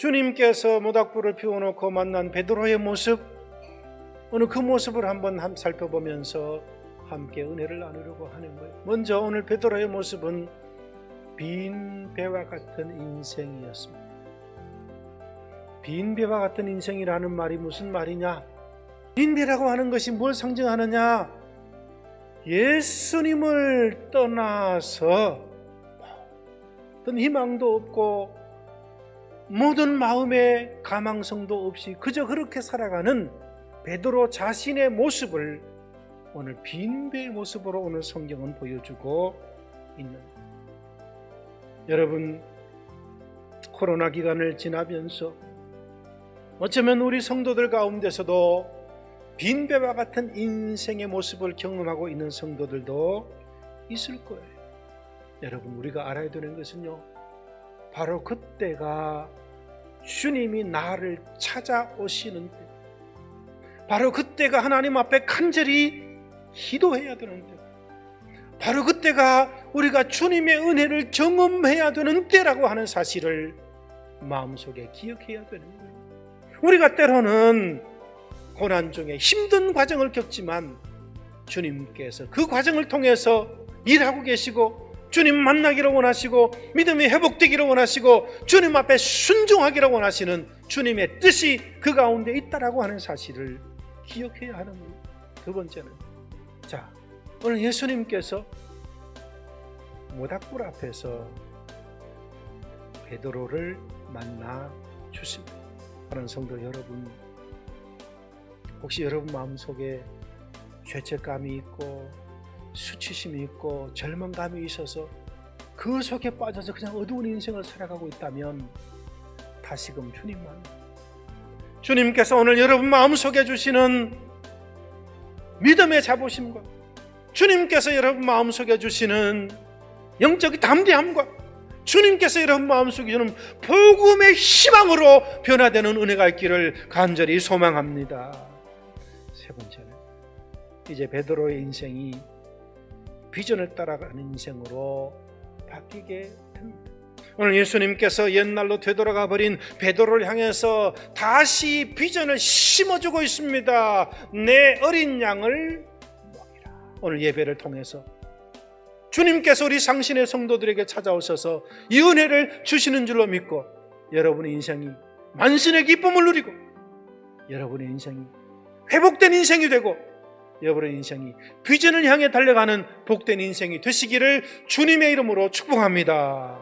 주님께서 모닥불을 피워놓고 만난 베드로의 모습, 오늘 그 모습을 한번 살펴보면서 함께 은혜를 나누려고 하는 거예요. 먼저 오늘 베드로의 모습은 빈 배와 같은 인생이었습니다. 빈 배와 같은 인생이라는 말이 무슨 말이냐? 빈 배라고 하는 것이 뭘 상징하느냐? 예수님을 떠나서 어떤 희망도 없고 모든 마음에 가망성도 없이 그저 그렇게 살아가는 베드로 자신의 모습을 오늘 빈 배의 모습으로 오늘 성경은 보여주고 있는 거예요. 여러분, 코로나 기간을 지나면서 어쩌면 우리 성도들 가운데서도 빈 배와 같은 인생의 모습을 경험하고 있는 성도들도 있을 거예요. 여러분, 우리가 알아야 되는 것은요, 바로 그때가 주님이 나를 찾아오시는 때, 바로 그때가 하나님 앞에 간절히 기도해야 되는 때, 바로 그때가 우리가 주님의 은혜를 경험해야 되는 때라고 하는 사실을 마음속에 기억해야 되는 거예요. 우리가 때로는 고난 중에 힘든 과정을 겪지만 주님께서 그 과정을 통해서 일하고 계시고 주님 만나기를 원하시고 믿음이 회복되기를 원하시고 주님 앞에 순종하기를 원하시는 주님의 뜻이 그 가운데 있다라고 하는 사실을 기억해야 하는 거예요. 두 번째는, 자, 오늘 예수님께서 모닥불 앞에서 베드로를 만나 주십니다. 하는 성도 여러분, 혹시 여러분 마음속에 죄책감이 있고 수치심이 있고 절망감이 있어서 그 속에 빠져서 그냥 어두운 인생을 살아가고 있다면 다시금 주님만, 주님께서 오늘 여러분 마음속에 주시는 믿음의 자부심과 주님께서 여러분 마음속에 주시는 영적 담대함과 주님께서 여러분 마음속에 주는 복음의 희망으로 변화되는 은혜가 있기를 간절히 소망합니다. 세 번째는, 이제 베드로의 인생이 비전을 따라가는 인생으로 바뀌게 됩니다. 오늘 예수님께서 옛날로 되돌아가 버린 베드로를 향해서 다시 비전을 심어주고 있습니다. 내 어린 양을 먹이라. 오늘 예배를 통해서 주님께서 우리 상신의 성도들에게 찾아오셔서 이 은혜를 주시는 줄로 믿고 여러분의 인생이 만신의 기쁨을 누리고 여러분의 인생이 회복된 인생이 되고 여러분의 인생이 비전을 향해 달려가는 복된 인생이 되시기를 주님의 이름으로 축복합니다.